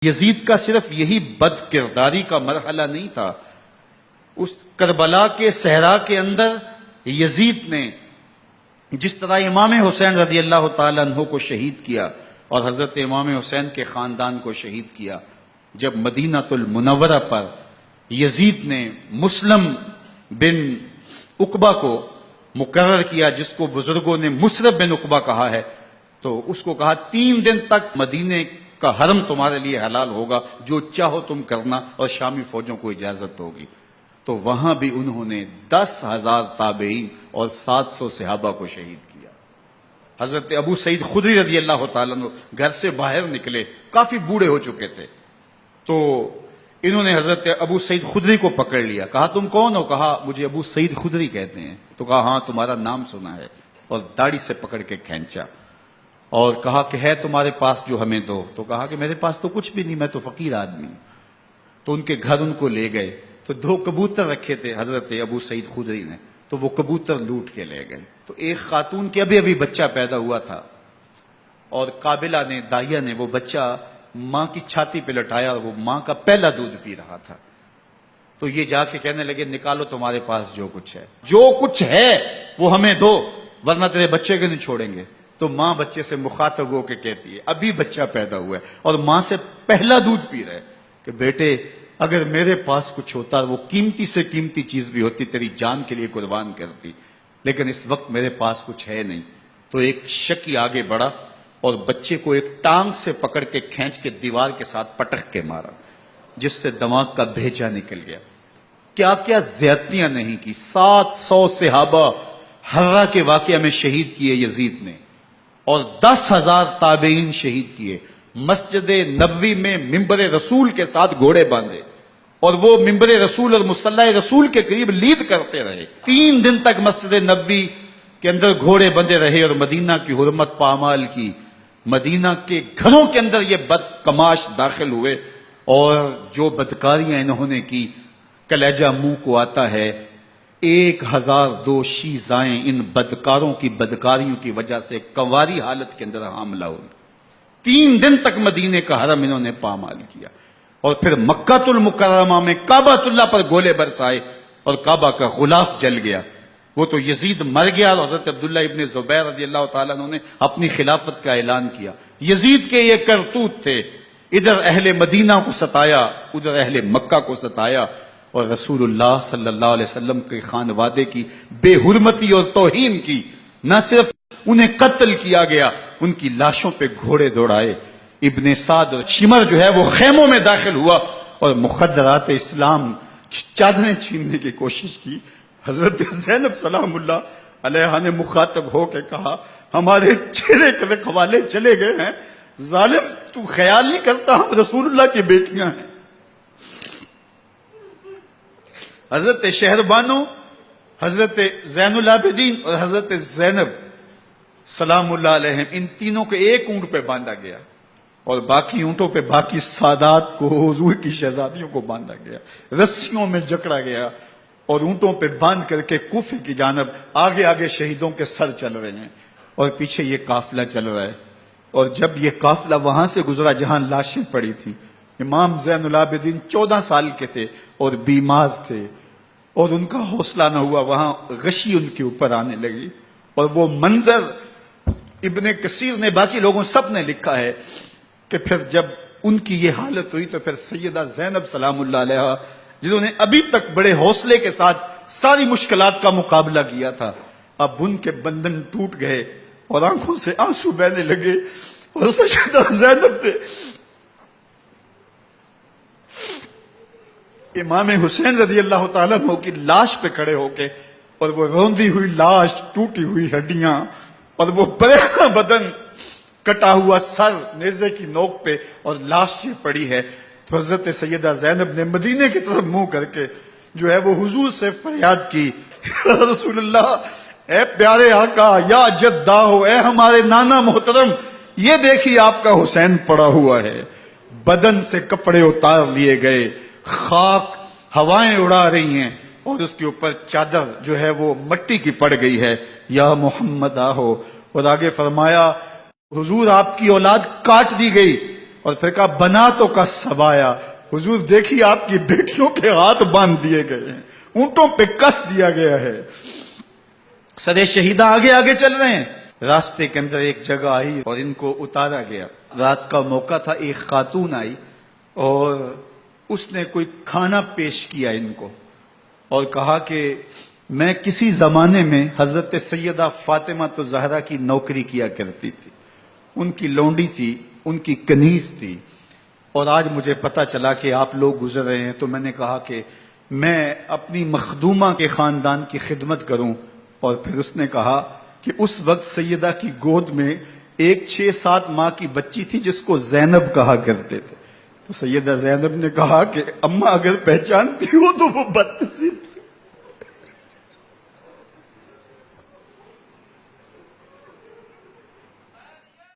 یزید کا صرف یہی بد کرداری کا مرحلہ نہیں تھا، اس کربلا کے صحرا کے اندر یزید نے جس طرح امام حسین رضی اللہ تعالیٰ عنہ کو شہید کیا اور حضرت امام حسین کے خاندان کو شہید کیا، جب مدینہ المنورہ پر یزید نے مسلم بن عقبہ کو مقرر کیا، جس کو بزرگوں نے مصرف بن عقبہ کہا ہے، تو اس کو کہا 3 دن تک مدینے کا حرم تمہارے لیے حلال ہوگا، جو چاہو تم کرنا، اور شامی فوجوں کو اجازت ہوگی۔ تو وہاں بھی انہوں نے 10,000 تابعین اور 700 صحابہ کو شہید کیا۔ حضرت ابو سعید خدری رضی اللہ تعالیٰ عنہ گھر سے باہر نکلے، کافی بوڑھے ہو چکے تھے، تو انہوں نے حضرت ابو سعید خدری کو پکڑ لیا، کہا تم کون ہو؟ کہا مجھے ابو سعید خدری کہتے ہیں۔ تو کہا ہاں تمہارا نام سنا ہے، اور داڑھی سے پکڑ کے کھینچا اور کہا کہ ہے تمہارے پاس جو ہمیں دو؟ تو کہا کہ میرے پاس تو کچھ بھی نہیں، میں تو فقیر آدمی ہوں۔ تو ان کے گھر ان کو لے گئے، تو 2 کبوتر رکھے تھے حضرت ابو سعید خدری نے، تو وہ کبوتر لوٹ کے لے گئے۔ تو ایک خاتون کے ابھی بچہ پیدا ہوا تھا، اور قابلہ نے، دائیا نے، وہ بچہ ماں کی چھاتی پہ لٹایا، اور وہ ماں کا پہلا دودھ پی رہا تھا۔ تو یہ جا کے کہنے لگے نکالو تمہارے پاس جو کچھ ہے، جو کچھ ہے وہ ہمیں دو، ورنہ تیرے بچے کو نہیں چھوڑیں گے۔ تو ماں بچے سے مخاطب ہو کے کہتی ہے، ابھی بچہ پیدا ہوا ہے اور ماں سے پہلا دودھ پی رہے، کہ بیٹے اگر میرے پاس کچھ ہوتا، وہ قیمتی سے قیمتی چیز بھی ہوتی، تیری جان کے لیے قربان کرتی، لیکن اس وقت میرے پاس کچھ ہے نہیں۔ تو ایک شکی آگے بڑھا اور بچے کو ایک ٹانگ سے پکڑ کے کھینچ کے دیوار کے ساتھ پٹک کے مارا، جس سے دماغ کا بھیجا نکل گیا۔ کیا کیا زیادتیاں نہیں کی۔ 700 صحابہ حرہ کے واقعہ میں شہید کیے یزید نے، اور 10,000 تابعین شہید کیے۔ مسجد نبوی میں ممبر رسول کے ساتھ گھوڑے باندھے، اور وہ ممبر رسول اور مصلی رسول کے قریب لید کرتے رہے۔ 3 دن تک مسجد نبوی کے اندر گھوڑے بندھے رہے، اور مدینہ کی حرمت پامال کی۔ مدینہ کے گھروں کے اندر یہ بد کماش داخل ہوئے، اور جو بدکاریاں انہوں نے کی، کلیجہ منہ کو آتا ہے۔ 1002 شیزائیں ان بدکاروں کی بدکاریوں کی وجہ سے کنواری حالت کے اندر حاملہ ہوئی۔ 3 دن تک مدینے کا حرم انہوں نے پامال کیا، اور پھر مکہ المکرمہ میں کعبہ اللہ پر گولے برسائے، اور کعبہ کا غلاف جل گیا۔ وہ تو یزید مر گیا، اور حضرت عبداللہ ابن زبیر رضی اللہ تعالیٰ عنہ نے اپنی خلافت کا اعلان کیا۔ یزید کے یہ کرتوت تھے، ادھر اہل مدینہ کو ستایا، ادھر اہل مکہ کو ستایا، اور رسول اللہ صلی اللہ علیہ وسلم کے خانوادے کی بے حرمتی اور توہین کی۔ نہ صرف انہیں قتل کیا گیا، ان کی لاشوں پہ گھوڑے دوڑائے۔ ابن سعد اور شمر جو ہے وہ خیموں میں داخل ہوا، اور مخدرات اسلام چادریں چھیننے کی کوشش کی۔ حضرت زینب سلام اللہ علیہ نے مخاطب ہو کے کہا ہمارے چہرے کے رکھوالے چلے گئے ہیں، ظالم تو خیال نہیں کرتا ہم رسول اللہ کی بیٹیاں ہیں۔ حضرت شہربانو، حضرت زین العابدین اور حضرت زینب سلام اللہ علیہم، ان تینوں کے ایک اونٹ پہ باندھا گیا، اور باقی اونٹوں پہ باقی سادات کو، حضور کی شہزادیوں کو باندھا گیا، رسیوں میں جکڑا گیا، اور اونٹوں پہ باندھ کر کے کوفے کی جانب آگے آگے شہیدوں کے سر چل رہے ہیں، اور پیچھے یہ قافلہ چل رہا ہے۔ اور جب یہ قافلہ وہاں سے گزرا جہاں لاشیں پڑی تھیں، امام زین العابدین 14 سال کے تھے اور بیمار تھے، اور ان کا حوصلہ نہ ہوا، وہاں غشی ان کے اوپر آنے لگی۔ اور وہ منظر ابن کثیر نے، باقی لوگوں سب نے لکھا ہے کہ پھر جب ان کی یہ حالت ہوئی تو پھر سیدہ زینب سلام اللہ علیہ، جنہوں نے ابھی تک بڑے حوصلے کے ساتھ ساری مشکلات کا مقابلہ کیا تھا، اب ان کے بندھن ٹوٹ گئے اور آنکھوں سے آنسو بہنے لگے، اور سیدہ زینب نے امام حسین رضی اللہ تعالیٰ عنہ کی لاش پہ کھڑے ہو کے، اور وہ روندی ہوئی لاش، ٹوٹی ہوئی ہڈیاں، اور وہ برینا بدن، کٹا ہوا سر نیزے کی نوک پہ، اور لاش یہ پڑی ہے، تو حضرت سیدہ زینب نے مدینے کی طرف منہ کر کے جو ہے وہ حضور سے فریاد کی، یا رسول اللہ، اے پیارے آقا، یا جدہ ہو، اے ہمارے نانا محترم، یہ دیکھیے آپ کا حسین پڑا ہوا ہے۔ بدن سے کپڑے اتار لیے گئے، خاک ہوائیں اڑا رہی ہیں، اور اس کے اوپر چادر جو ہے وہ مٹی کی پڑ گئی ہے۔ یا محمد آہو، اور آگے فرمایا حضور آپ کی اولاد کاٹ دی گئی، اور پھر کہا بنا تو کا سبایا، حضور دیکھیے آپ کی بیٹیوں کے ہاتھ باندھ دیے گئے ہیں، اونٹوں پہ کس دیا گیا ہے، سرے شہیدہ آگے آگے چل رہے ہیں۔ راستے کے اندر ایک جگہ آئی اور ان کو اتارا گیا، رات کا موقع تھا، ایک خاتون آئی اور اس نے کوئی کھانا پیش کیا ان کو اور کہا کہ میں کسی زمانے میں حضرت سیدہ فاطمہ تو زہرا کی نوکری کیا کرتی تھی، ان کی لونڈی تھی، ان کی کنیز تھی، اور آج مجھے پتا چلا کہ آپ لوگ گزر رہے ہیں تو میں نے کہا کہ میں اپنی مخدومہ کے خاندان کی خدمت کروں۔ اور پھر اس نے کہا کہ اس وقت سیدہ کی گود میں ایک 6-7 ماہ کی بچی تھی جس کو زینب کہا کرتے تھے، تو سیدہ زینب نے کہا کہ اماں اگر پہچانتی ہو تو وہ بد نصیب سے